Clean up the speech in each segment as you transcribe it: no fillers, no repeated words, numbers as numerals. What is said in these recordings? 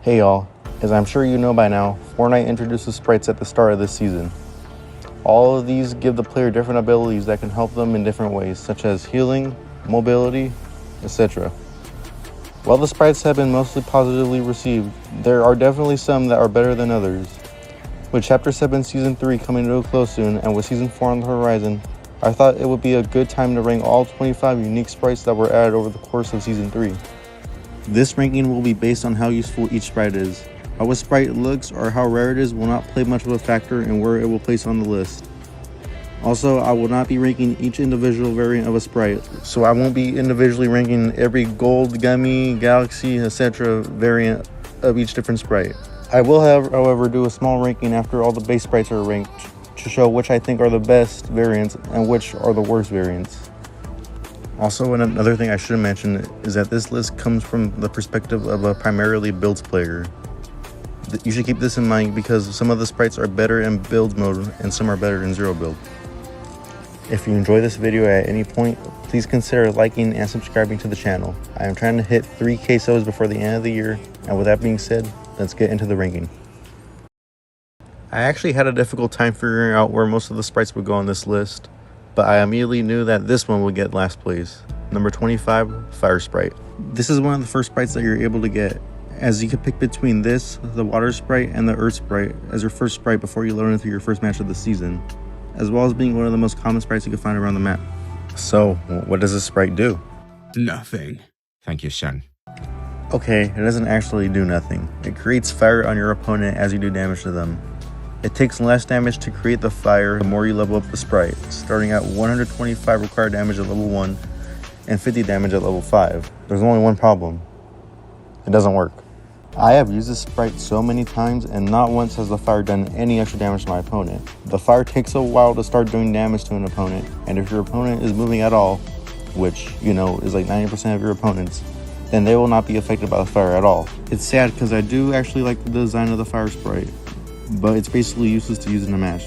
Hey y'all, as I'm sure you know by now, Fortnite introduces sprites at the start of this season. All of these give the player different abilities that can help them in different ways, such as healing, mobility, etc. While the sprites have been mostly positively received, there are definitely some that are better than others. With Chapter 7 Season 3 coming to a close soon, and with Season 4 on the horizon, I thought it would be a good time to rank all 25 unique sprites that were added over the course of Season 3. This ranking will be based on how useful each sprite is. How a sprite looks or how rare it is will not play much of a factor in where it will place on the list. Also, I will not be ranking each individual variant of a sprite, so I won't be individually ranking every gold, gummy, galaxy, etc. variant of each different sprite. I will however, do a small ranking after all the base sprites are ranked to show which I think are the best variants and which are the worst variants. Also, another thing I should mention is that this list comes from the perspective of a primarily builds player. You should keep this in mind because some of the sprites are better in build mode and some are better in zero build. If you enjoy this video at any point, please consider liking and subscribing to the channel. I am trying to hit 3K subs before the end of the year, and with that being said, let's get into the ranking. I actually had a difficult time figuring out where most of the sprites would go on this list, but I immediately knew that this one would get last place. Number 25, Fire Sprite. This is one of the first sprites that you're able to get, as you can pick between this, the Water Sprite, and the Earth Sprite as your first sprite before you load into your first match of the season, as well as being one of the most common sprites you can find around the map. So, what does this sprite do? Nothing. Thank you, son. Okay, it doesn't actually do nothing. It creates fire on your opponent as you do damage to them. It takes less damage to create the fire the more you level up the sprite, starting at 125 required damage at level 1 and 50 damage at level 5. There's only one problem. It doesn't work. I have used this sprite so many times and not once has the fire done any extra damage to my opponent. The fire takes a while to start doing damage to an opponent, and if your opponent is moving at all, which, you know, is like 90% of your opponents, then they will not be affected by the fire at all. It's sad because I do actually like the design of the fire sprite, but it's basically useless to use in a match.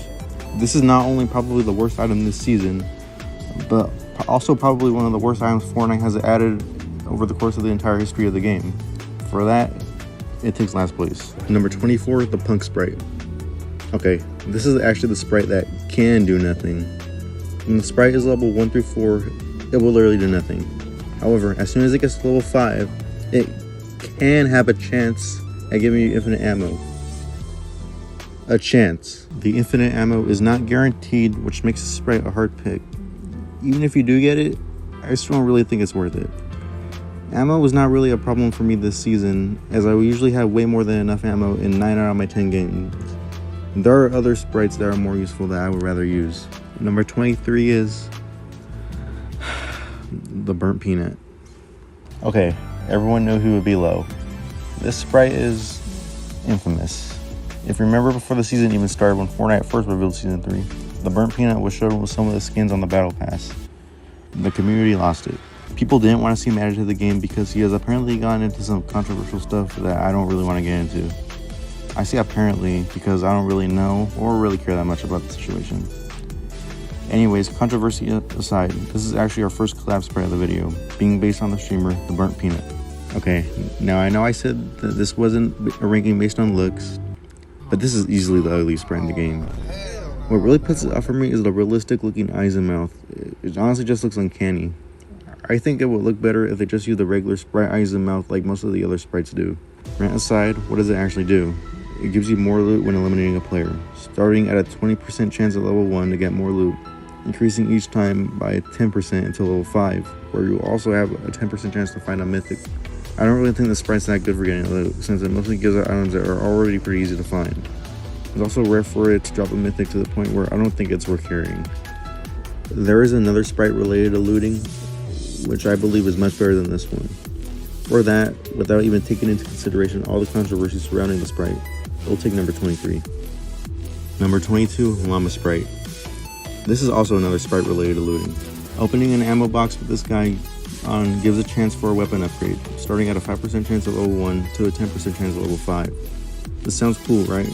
This is not only probably the worst item this season, but also probably one of the worst items Fortnite has added over the course of the entire history of the game. For that, it takes last place. Number 24, the Punk Sprite. Okay, this is actually the sprite that can do nothing. When the sprite is level 1 through 4, it will literally do nothing. However, as soon as it gets to level 5, it can have a chance at giving you infinite ammo. A chance. The infinite ammo is not guaranteed, which makes the sprite a hard pick. Even if you do get it, I still don't really think it's worth it. Ammo was not really a problem for me this season, as I usually have way more than enough ammo in 9 out of my 10 games. There are other sprites that are more useful that I would rather use. Number 23 is the Burnt Peanut. Okay, everyone knew who would be low. This sprite is infamous. If you remember before the season even started, when Fortnite first revealed Season 3, the Burnt Peanut was shown with some of the skins on the Battle Pass. The community lost it. People didn't want to see him added to the game because he has apparently gotten into some controversial stuff that I don't really want to get into. I say apparently because I don't really know or really care that much about the situation. Anyways, controversy aside, this is actually our first collab sprite of the video, being based on the streamer, the Burnt Peanut. Okay, now I know I said that this wasn't a ranking based on looks, but this is easily the ugliest sprite in the game. What really puts it up for me is the realistic looking eyes and mouth. It honestly just looks uncanny. I think it would look better if they just used the regular sprite eyes and mouth like most of the other sprites do. Rant aside, what does it actually do? It gives you more loot when eliminating a player, starting at a 20% chance at level 1 to get more loot, increasing each time by 10% until level 5, where you also have a 10% chance to find a mythic. I don't really think the sprite's that good for getting loot, since it mostly gives out items that are already pretty easy to find. It's also rare for it to drop a mythic to the point where I don't think it's worth carrying. There is another sprite related to looting, which I believe is much better than this one. For that, without even taking into consideration all the controversy surrounding the sprite, we'll take number 23. Number 22, Llama Sprite. This is also another sprite related to looting. Opening an ammo box with this guy on gives a chance for a weapon upgrade, starting at a 5% chance at level 1 to a 10% chance at level 5. This sounds cool, right?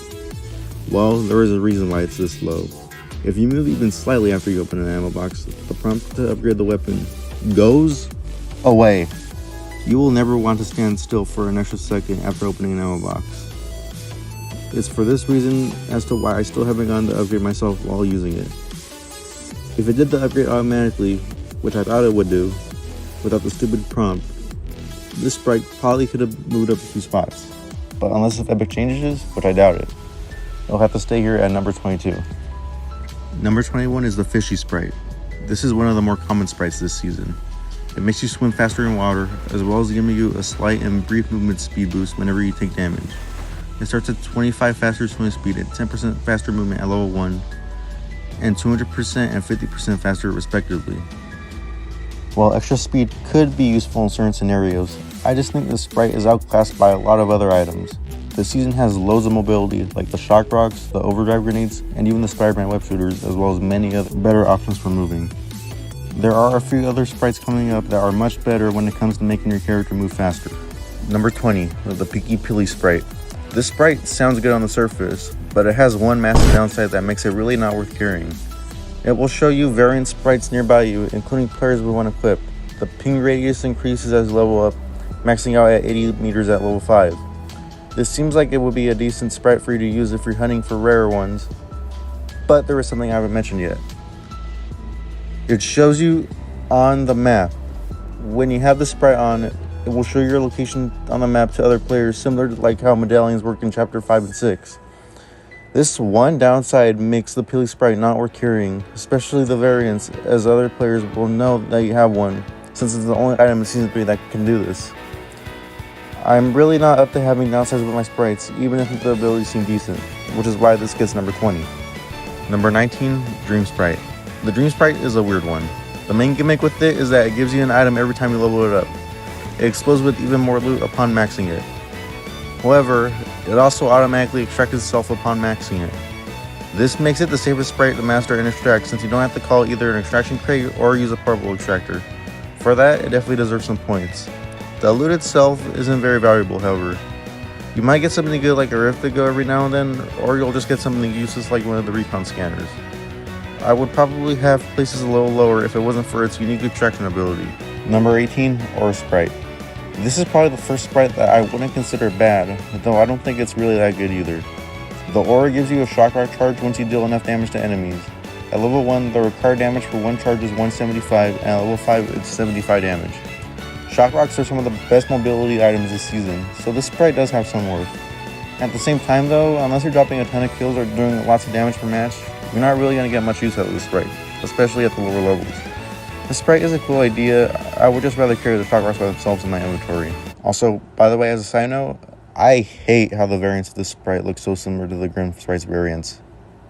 Well, there is a reason why it's this low. If you move even slightly after you open an ammo box, the prompt to upgrade the weapon goes away. You will never want to stand still for an extra second after opening an ammo box. It's for this reason as to why I still haven't gone to upgrade myself while using it. If it did the upgrade automatically, which I thought it would do, without the stupid prompt, this Sprite probably could have moved up a few spots. But unless if Epic changes, which I doubt it, it'll have to stay here at number 22. Number 21 is the Fishy Sprite. This is one of the more common sprites this season. It makes you swim faster in water, as well as giving you a slight and brief movement speed boost whenever you take damage. It starts at 25 faster swim speed and 10% faster movement at level 1, and 200% and 50% faster respectively. While extra speed could be useful in certain scenarios, I just think this Sprite is outclassed by a lot of other items. The season has loads of mobility, like the shock rocks, the overdrive grenades, and even the Spider-Man web shooters, as well as many other better options for moving. There are a few other sprites coming up that are much better when it comes to making your character move faster. Number 20, the Peaky Pilly Sprite. This Sprite sounds good on the surface, but it has one massive downside that makes it really not worth carrying. It will show you variant sprites nearby you, including players with one equipped. The ping radius increases as you level up, maxing out at 80 meters at level 5. This seems like it would be a decent sprite for you to use if you're hunting for rarer ones, but there is something I haven't mentioned yet. It shows you on the map. When you have the sprite on, it will show your location on the map to other players, similar to like how medallions work in Chapter 5 and 6. This one downside makes the Pilly Sprite not worth carrying, especially the variants, as other players will know that you have one, since it's the only item in Season 3 that can do this. I'm really not up to having downsides with my sprites, even if the abilities seem decent, which is why this gets number 20. Number 19, Dream Sprite. The Dream Sprite is a weird one. The main gimmick with it is that it gives you an item every time you level it up. It explodes with even more loot upon maxing it. However, it also automatically extracts itself upon maxing it. This makes it the safest sprite to master and extract, since you don't have to call either an extraction crate or use a portable extractor. For that, it definitely deserves some points. The loot itself isn't very valuable, however. You might get something good like a Rift to go every now and then, or you'll just get something useless like one of the recon scanners. I would probably have places a little lower if it wasn't for its unique extraction ability. Number 18, Aura Sprite. This is probably the first sprite that I wouldn't consider bad, though I don't think it's really that good either. The Aura gives you a shock rock charge once you deal enough damage to enemies. At level 1, the required damage for one charge is 175, and at level 5, it's 75 damage. Shock rocks are some of the best mobility items this season, so this sprite does have some worth. At the same time though, unless you're dropping a ton of kills or doing lots of damage per match, you're not really going to get much use out of this sprite, especially at the lower levels. The sprite is a cool idea. I would just rather carry the shock rocks by themselves in my inventory. Also, by the way, as a side note, I hate how the variants of this sprite look so similar to the Grim Sprites variants.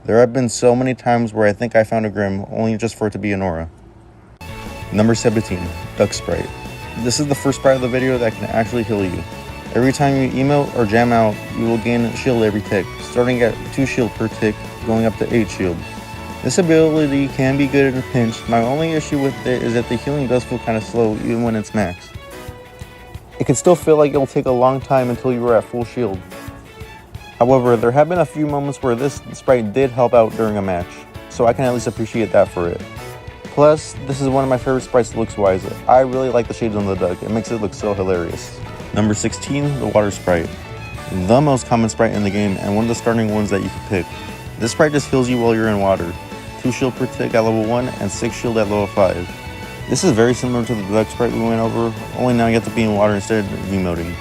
There have been so many times where I think I found a Grim only just for it to be an Aura. Number 17, Duck Sprite. This is the first sprite of the video that can actually heal you. Every time you emote or jam out, you will gain shield every tick, starting at 2 shield per tick, going up to 8 shield. This ability can be good in a pinch. My only issue with it is that the healing does feel kind of slow even when it's maxed. It can still feel like it will take a long time until you are at full shield. However, there have been a few moments where this sprite did help out during a match, so I can at least appreciate that for it. Plus, this is one of my favorite sprites looks-wise. I really like the shades on the duck, it makes it look so hilarious. Number 16, the Water Sprite. The most common sprite in the game and one of the starting ones that you can pick. This sprite just heals you while you're in water. 2 shield per tick at level 1 and 6 shield at level 5. This is very similar to the duck sprite we went over, only now you have to be in water instead of emoting.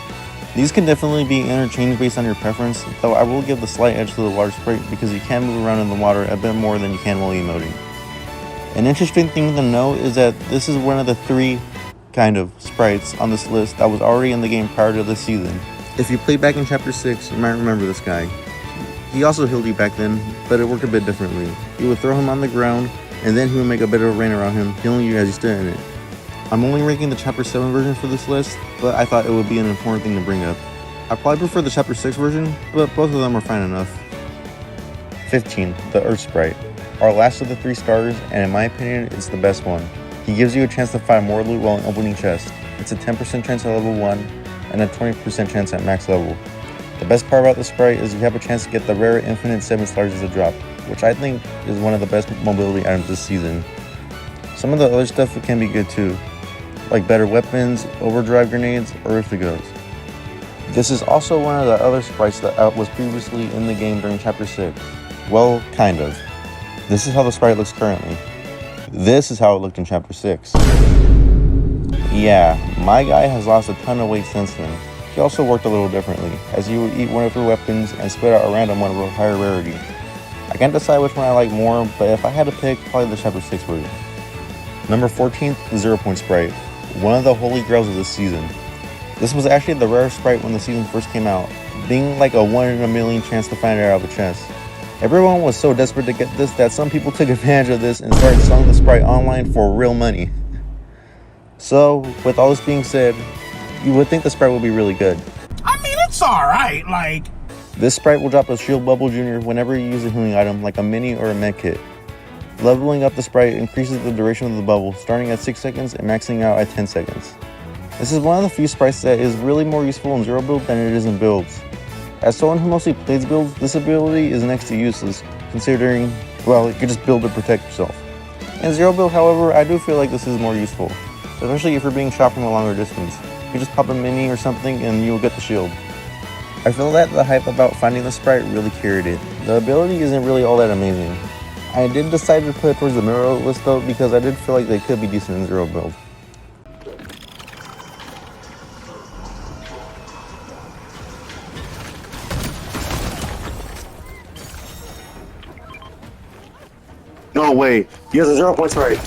These can definitely be interchanged based on your preference, though I will give the slight edge to the water sprite because you can move around in the water a bit more than you can while emoting. An interesting thing to note is that this is one of the 3 kind of sprites on this list that was already in the game prior to this season. If you played back in Chapter 6, you might remember this guy. He also healed you back then, but it worked a bit differently. You would throw him on the ground, and then he would make a bit of a rain around him, healing you as you stood in it. I'm only ranking the Chapter 7 version for this list, but I thought it would be an important thing to bring up. I probably prefer the Chapter 6 version, but both of them are fine enough. 15. The Earth Sprite. Our last of the 3 starters, and in my opinion, it's the best one. He gives you a chance to find more loot while opening chests. It's a 10% chance at level 1, and a 20% chance at max level. The best part about the sprite is you have a chance to get the rare infinite 7 stars as a drop, which I think is one of the best mobility items this season. Some of the other stuff can be good too. like better weapons, overdrive grenades, or Earthigos. This is also one of the other sprites that was previously in the game during Chapter 6. Well, kind of. This is how the sprite looks currently. This is how it looked in Chapter 6. Yeah, my guy has lost a ton of weight since then. He also worked a little differently, as he would eat one of your weapons and spit out a random one of higher rarity. I can't decide which one I like more, but if I had to pick, probably the Chapter 6 version. Number 14, the 0 Point Sprite, one of the holy grails of this season. This was actually the rarest sprite when the season first came out, being like a 1 in a million chance to find it out of a chest. Everyone was so desperate to get this that some people took advantage of this and started selling the sprite online for real money. So, with all this being said, you would think the sprite would be really good. I mean, it's alright, like... This sprite will drop a shield bubble junior whenever you use a healing item like a mini or a med kit. Leveling up the sprite increases the duration of the bubble, starting at 6 seconds and maxing out at 10 seconds. This is one of the few sprites that is really more useful in zero build than it is in builds. As someone who mostly plays builds, this ability is next to useless, considering, well, you can just build to protect yourself. In zero build, however, I do feel like this is more useful, especially if you're being shot from a longer distance. You just pop a mini or something and you'll get the shield. I feel that the hype about finding the sprite really carried it. The ability isn't really all that amazing. I did decide to put it towards the middle of the list though, because I did feel like they could be decent in zero build. No way. He has a 0 Point Sprite.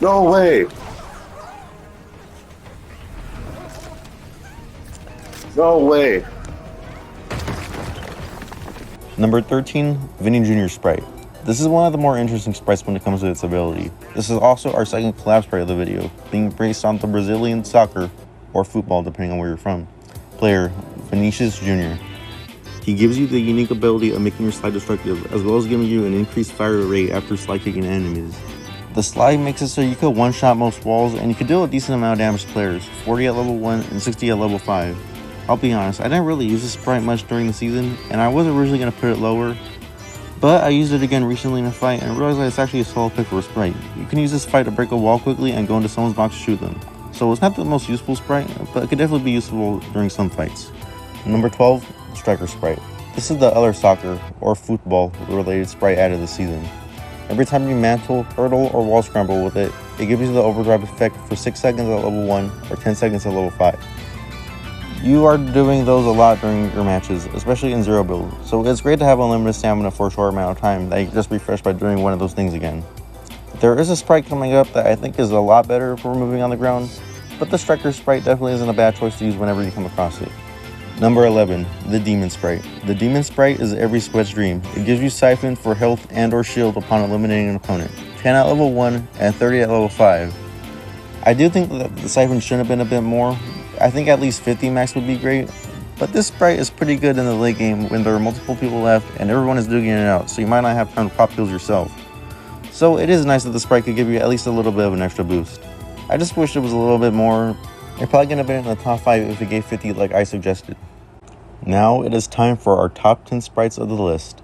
No way. No way. Number 13, Vinny Jr. Sprite. This is one of the more interesting sprites when it comes to its ability. This is also our second collab sprite of the video, being based on the Brazilian soccer, or football depending on where you're from, player Vinicius Jr. He gives you the unique ability of making your slide destructive, as well as giving you an increased fire rate after slide kicking enemies. The slide makes it so you could one-shot most walls, and you could deal a decent amount of damage to players, 40 at level 1 and 60 at level 5. I'll be honest, I didn't really use this sprite much during the season, and I was originally going to put it lower, but I used it again recently in a fight and realized that it's actually a solid pick for a sprite. You can use this fight to break a wall quickly and go into someone's box to shoot them. So it's not the most useful sprite, but it could definitely be useful during some fights. Number 12, Striker Sprite. This is the other soccer or football related sprite added this season. Every time you mantle, hurdle, or wall scramble with it, it gives you the overdrive effect for 6 seconds at level 1 or 10 seconds at level 5. You are doing those a lot during your matches, especially in zero build, so it's great to have unlimited stamina for a short amount of time that you can just refresh by doing one of those things again. There is a sprite coming up that I think is a lot better for moving on the ground, but the Striker Sprite definitely isn't a bad choice to use whenever you come across it. Number 11, the Demon Sprite. The Demon Sprite is every sweat's dream. It gives you Siphon for health and or shield upon eliminating an opponent, 10 at level 1 and 30 at level 5. I do think that the Siphon should have been a bit more. I think at least 50 max would be great, but this sprite is pretty good in the late game when there are multiple people left and everyone is duking it out, so you might not have time to pop heals yourself. So it is nice that the sprite could give you at least a little bit of an extra boost. I just wish it was a little bit more. You're probably going to be in the top 5 if it gave 50 like I suggested. Now it is time for our top 10 sprites of the list.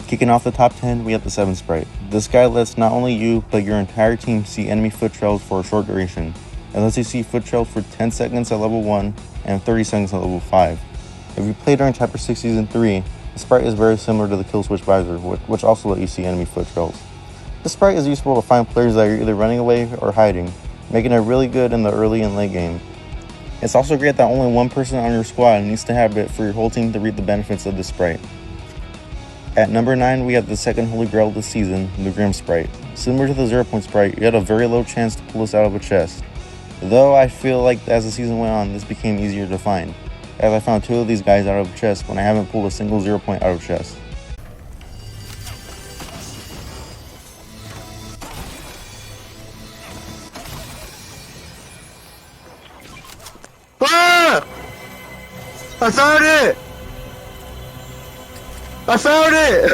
Kicking off the top 10, we have the 7 Sprite. This guy lets not only you, but your entire team see enemy foot trails for a short duration. It lets you see foot trails for 10 seconds at level 1 and 30 seconds at level 5. If you play during Chapter 6 Season 3, the sprite is very similar to the Kill Switch Visor, which also let you see enemy foot trails. This sprite is useful to find players that are either running away or hiding, making it really good in the early and late game. It's also great that only one person on your squad needs to have it for your whole team to reap the benefits of this sprite. At number 9, we have the second holy grail of the season, the Grim Sprite. Similar to the 0 Point Sprite, you had a very low chance to pull this out of a chest. Though I feel like as the season went on, this became easier to find, as I found 2 of these guys out of a chest when I haven't pulled a single 0 Point out of chest. Ah! I found it! I found it!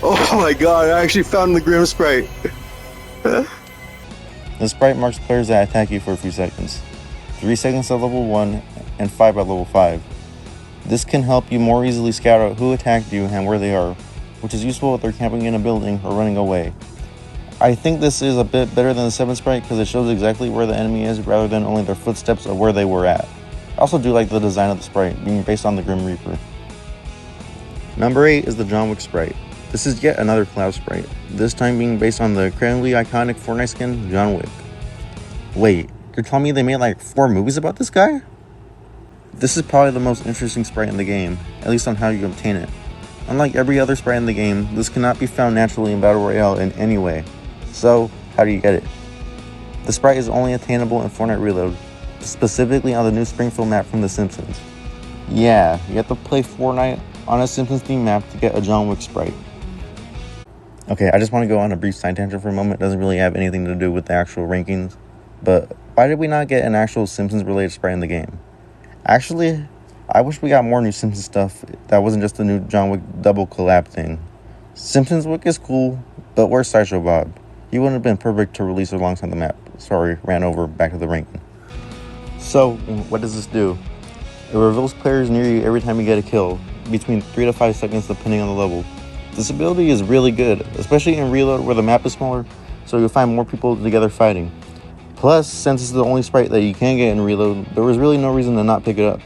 Oh my god, I actually found the Grim Sprite. The sprite marks players that attack you for a few seconds, 3 seconds at level 1 and 5 at level 5. This can help you more easily scout out who attacked you and where they are, which is useful if they're camping in a building or running away. I think this is a bit better than the 7 sprite because it shows exactly where the enemy is rather than only their footsteps of where they were at. I also do like the design of the sprite being based on the Grim Reaper. Number 8 is the John Wick sprite. This is yet another collab sprite, this time being based on the incredibly iconic Fortnite skin, John Wick. Wait, you're telling me they made like 4 movies about this guy? This is probably the most interesting sprite in the game, at least on how you obtain it. Unlike every other sprite in the game, this cannot be found naturally in Battle Royale in any way. So, how do you get it? The sprite is only attainable in Fortnite Reload, specifically on the new Springfield map from The Simpsons. Yeah, you have to play Fortnite on a Simpsons themed map to get a John Wick sprite. Okay, I just want to go on a brief side tangent for a moment. It doesn't really have anything to do with the actual rankings, but why did we not get an actual Simpsons related sprite in the game? Actually, I wish we got more new Simpsons stuff that wasn't just the new John Wick double collab thing. Simpsons Wick is cool, but where's Sideshow Bob? He wouldn't have been perfect to release alongside the map. Sorry, ran over, back to the ranking. So, what does this do? It reveals players near you every time you get a kill, between 3 to 5 seconds depending on the level. This ability is really good, especially in Reload where the map is smaller, so you'll find more people together fighting. Plus, since it's the only sprite that you can get in Reload, there was really no reason to not pick it up.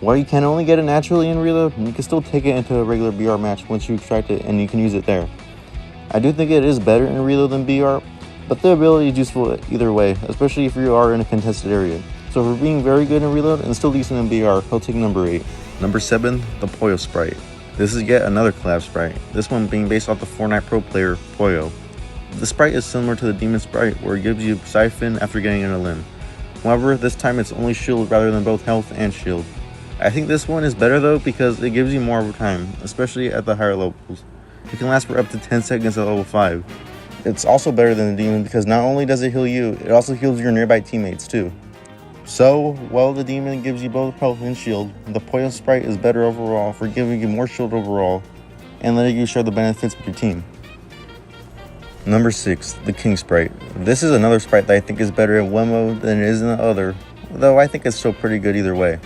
While you can only get it naturally in Reload, you can still take it into a regular BR match once you extract it and you can use it there. I do think it is better in Reload than BR, but the ability is useful either way, especially if you are in a contested area. So for being very good in Reload and still decent in BR, he'll take number 8. Number 7, the Poyo sprite. This is yet another collab sprite, this one being based off the Fortnite pro player, Poyo. The sprite is similar to the Demon sprite where it gives you Siphon after getting in a limb. However, this time it's only shield rather than both health and shield. I think this one is better though because it gives you more over time, especially at the higher levels. It can last for up to 10 seconds at level 5. It's also better than the Demon because not only does it heal you, it also heals your nearby teammates too. So, while the Demon gives you both health and shield, the Poyo sprite is better overall for giving you more shield overall and letting you share the benefits with your team. Number 6, the King sprite. This is another sprite that I think is better in one mode than it is in the other, though I think it's still pretty good either way.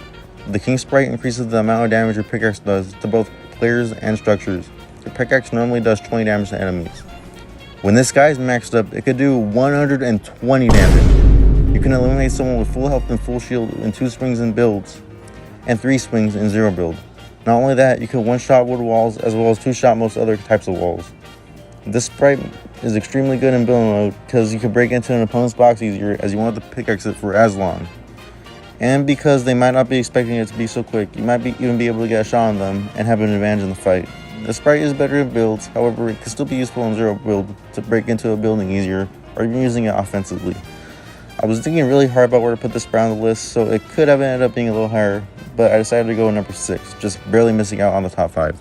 The King sprite increases the amount of damage your pickaxe does to both players and structures. Your pickaxe normally does 20 damage to enemies. When this guy is maxed up, it could do 120 damage. You can eliminate someone with full health and full shield in 2 swings in builds, and 3 swings in 0 build. Not only that, you can one-shot wood walls as well as 2-shot most other types of walls. This sprite is extremely good in build mode because you can break into an opponent's box easier as you won't have to pickaxe it for as long. And because they might not be expecting it to be so quick, you might even be able to get a shot on them and have an advantage in the fight. The sprite is better in builds, however it can still be useful in 0 build to break into a building easier or even using it offensively. I was thinking really hard about where to put this sprite on the list, so it could have ended up being a little higher, but I decided to go with number 6, just barely missing out on the top 5.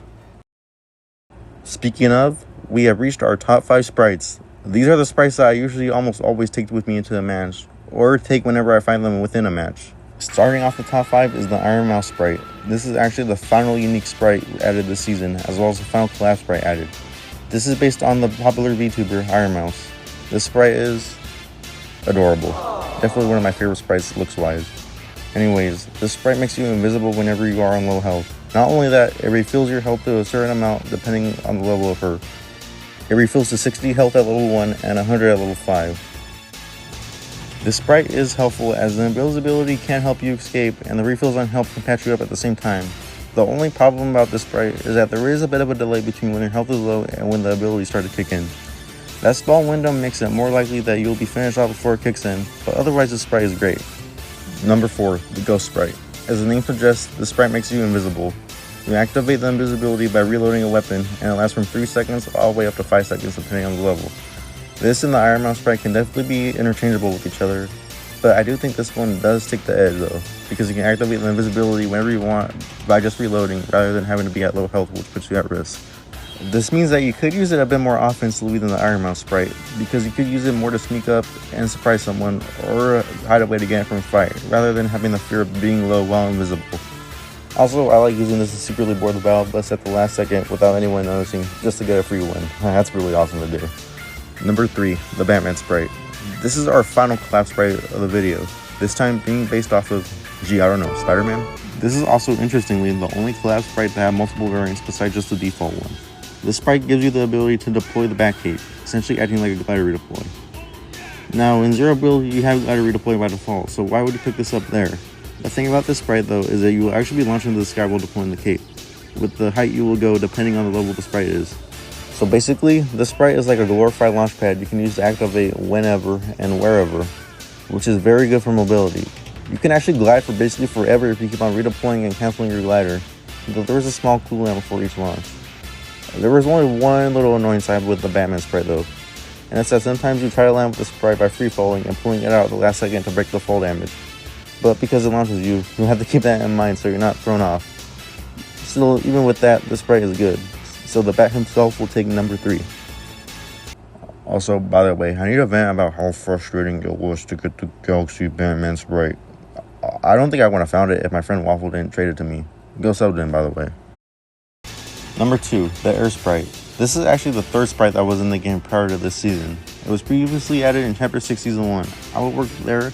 Speaking of, we have reached our top 5 sprites. These are the sprites that I usually almost always take with me into a match, or take whenever I find them within a match. Starting off the top 5 is the Iron Mouse sprite. This is actually the final unique sprite added this season, as well as the final collab sprite added. This is based on the popular VTuber Iron Mouse. This sprite is adorable. Definitely one of my favorite sprites looks-wise. Anyways, this sprite makes you invisible whenever you are on low health. Not only that, it refills your health to a certain amount depending on the level of her. It refills to 60 health at level 1 and 100 at level 5. This sprite is helpful as the invisibility can help you escape and the refills on health can patch you up at the same time. The only problem about this sprite is that there is a bit of a delay between when your health is low and when the abilities start to kick in. That small window makes it more likely that you'll be finished off before it kicks in, but otherwise this sprite is great. Number 4, the Ghost sprite. As the name suggests, the sprite makes you invisible. You activate the invisibility by reloading a weapon, and it lasts from 3 seconds all the way up to 5 seconds depending on the level. This and the Iron Mouse sprite can definitely be interchangeable with each other, but I do think this one does take the edge though, because you can activate the invisibility whenever you want by just reloading rather than having to be at low health, which puts you at risk. This means that you could use it a bit more offensively than the Iron Mouse sprite, because you could use it more to sneak up and surprise someone or hide a way to get it from a fight, rather than having the fear of being low while invisible. Also, I like using this to secretly board the battle bus at the last second without anyone noticing, just to get a free win. That's really awesome to do. Number 3, the Batman sprite. This is our final collab sprite of the video, this time being based off of, Spider-Man. This is also interestingly the only collab sprite that have multiple variants besides just the default one. This Sprite gives you the ability to deploy the back cape, essentially acting like a glider redeploy. Now, in Zero build, you have glider redeploy by default, so why would you pick this up there? The thing about this Sprite, though, is that you will actually be launching the sky while deploying the cape, with the height you will go depending on the level the Sprite is. So basically, this Sprite is like a glorified launch pad you can use to activate whenever and wherever, which is very good for mobility. You can actually glide for basically forever if you keep on redeploying and canceling your glider, though there is a small cooldown before each launch. There was only one little annoying side with the Batman Sprite though, and it's that sometimes you try to land with the Sprite by free falling and pulling it out at the last second to break the fall damage. But because it launches you, you have to keep that in mind so you're not thrown off. Still, even with that, the Sprite is good, so the Bat himself will take number 3. Also, by the way, I need to vent about how frustrating it was to get the Galaxy Batman Sprite. I don't think I would have found it if my friend Waffle didn't trade it to me. Go subbed in, by the way. Number 2, the Air Sprite. This is actually the third Sprite that was in the game prior to this season. It was previously added in Chapter 6 Season 1. How it worked there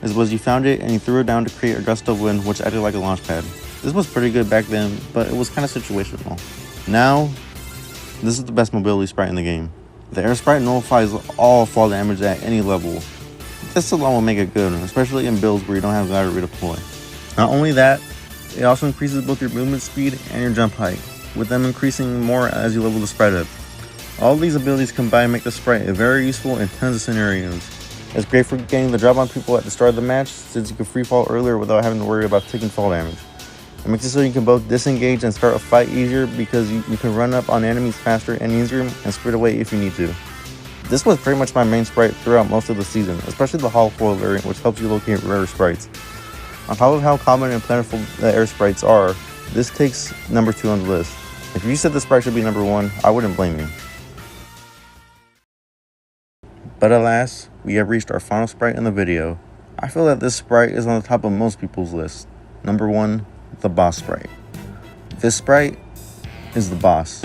was you found it and you threw it down to create a gust of wind, which acted like a launch pad. This was pretty good back then, but it was kind of situational. Now, this is the best mobility Sprite in the game. The Air Sprite nullifies all fall damage at any level. This alone will make it good, especially in builds where you don't have glider redeploy. Not only that, it also increases both your movement speed and your jump height, with them increasing more as you level the Sprite up. All these abilities combined make the Sprite very useful in tons of scenarios. It's great for getting the drop on people at the start of the match, since you can free fall earlier without having to worry about taking fall damage. It makes it so you can both disengage and start a fight easier because you can run up on enemies faster and easier and sprint away if you need to. This was pretty much my main Sprite throughout most of the season, especially the Hollow Foil variant, which helps you locate rare Sprites. On top of how common and plentiful the Air Sprites are, this takes number 2 on the list. If you said the Sprite should be number 1, I wouldn't blame you. But alas, we have reached our final Sprite in the video. I feel that this Sprite is on the top of most people's list. Number 1, the Boss Sprite. This Sprite is the boss.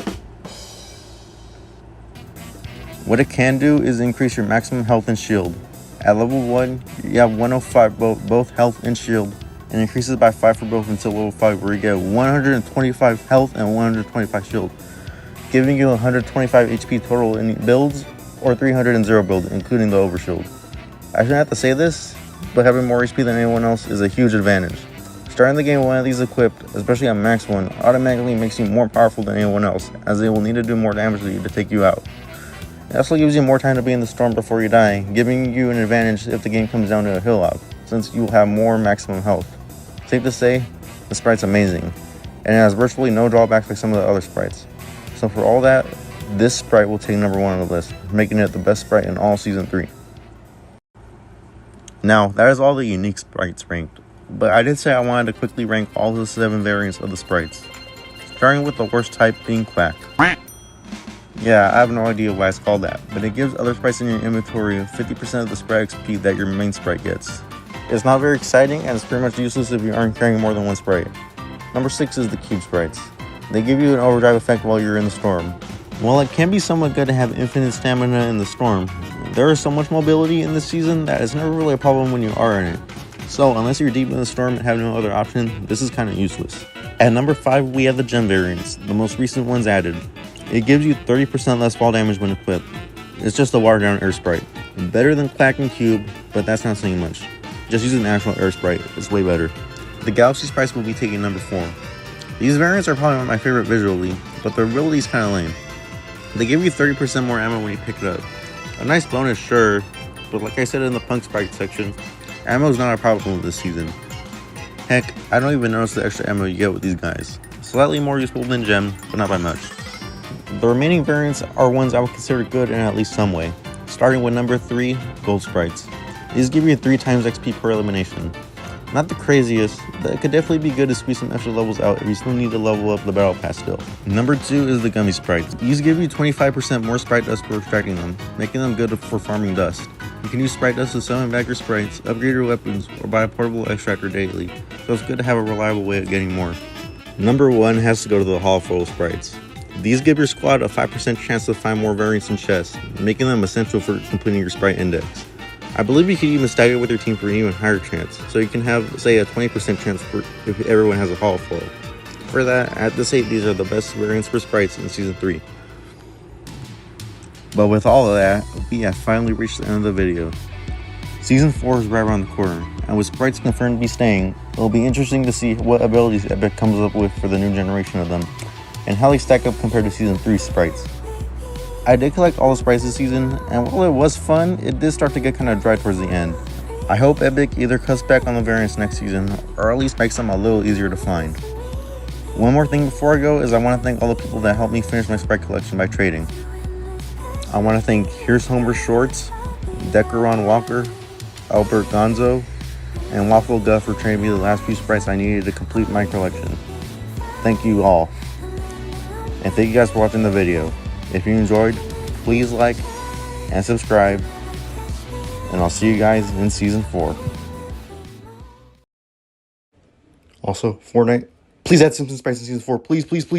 What it can do is increase your maximum health and shield. At level 1, you have 105 both health and shield, and increases by 5 for both until level 5, where you get 125 health and 125 shield, giving you 125 HP total in builds, or 300 in Zero build, including the overshield. I shouldn't have to say this, but having more HP than anyone else is a huge advantage. Starting the game with one of these equipped, especially on max 1, automatically makes you more powerful than anyone else, as they will need to do more damage to you to take you out. It also gives you more time to be in the storm before you die, giving you an advantage if the game comes down to a hill log, since you will have more maximum health. Safe to say, the Sprite's amazing, and it has virtually no drawbacks like some of the other Sprites. So for all that, this Sprite will take number 1 on the list, making it the best Sprite in all Season 3. Now, that is all the unique Sprites ranked, but I did say I wanted to quickly rank all the 7 variants of the Sprites, starting with the worst type being Quack. Yeah, I have no idea why it's called that, but it gives other Sprites in your inventory 50% of the Sprite XP that your main Sprite gets. It's not very exciting, and it's pretty much useless if you aren't carrying more than one Sprite. Number 6 is the Cube Sprites. They give you an overdrive effect while you're in the storm. While it can be somewhat good to have infinite stamina in the storm, there is so much mobility in this season that it's never really a problem when you are in it. So unless you're deep in the storm and have no other option, this is kind of useless. At number 5, we have the gem variants, the most recent ones added. It gives you 30% less fall damage when equipped. It's just a watered down Air Sprite. Better than Quack and Cube, but that's not saying much. Just use an actual Air Sprite, it's way better. The Galaxy Sprites will be taking number 4. These variants are probably not my favorite visually, but their ability is kind of lame. They give you 30% more ammo when you pick it up. A nice bonus, sure, but like I said in the Punk Sprite section, ammo is not a problem this season. Heck, I don't even notice the extra ammo you get with these guys. Slightly more useful than Gem, but not by much. The remaining variants are ones I would consider good in at least some way, starting with number 3, Gold Sprites. These give you 3 times XP per elimination. Not the craziest, but it could definitely be good to squeeze some extra levels out if you still need to level up the Battle Pass still. Number 2 is the Gummy Sprites. These give you 25% more Sprite dust for extracting them, making them good for farming dust. You can use Sprite dust to summon back your Sprites, upgrade your weapons, or buy a portable extractor daily, so it's good to have a reliable way of getting more. Number 1 has to go to the Hollow Foil Sprites. These give your squad a 5% chance to find more variants in chests, making them essential for completing your Sprite index. I believe you can even stagger with your team for an even higher chance, so you can have, say, a 20% chance if everyone has a Hollow Foil. for that, I have to say these are the best variants for Sprites in Season 3. But with all of that, we have finally reached the end of the video. Season 4 is right around the corner, and with Sprites confirmed to be staying, it'll be interesting to see what abilities Epic comes up with for the new generation of them, and how they stack up compared to Season 3 Sprites. I did collect all the Sprites this season, and while it was fun, it did start to get kind of dry towards the end. I hope Epic either cuts back on the variants next season, or at least makes them a little easier to find. One more thing before I go is I want to thank all the people that helped me finish my Sprite collection by trading. I want to thank Here's Homer Shorts, Decaron Walker, Albert Gonzo, and Waffle Duff for trading me the last few Sprites I needed to complete my collection. Thank you all. And thank you guys for watching the video. If you enjoyed, please like and subscribe. And I'll see you guys in Season 4. Also, Fortnite, please add Simpson Sprites in Season 4. Please, please, please.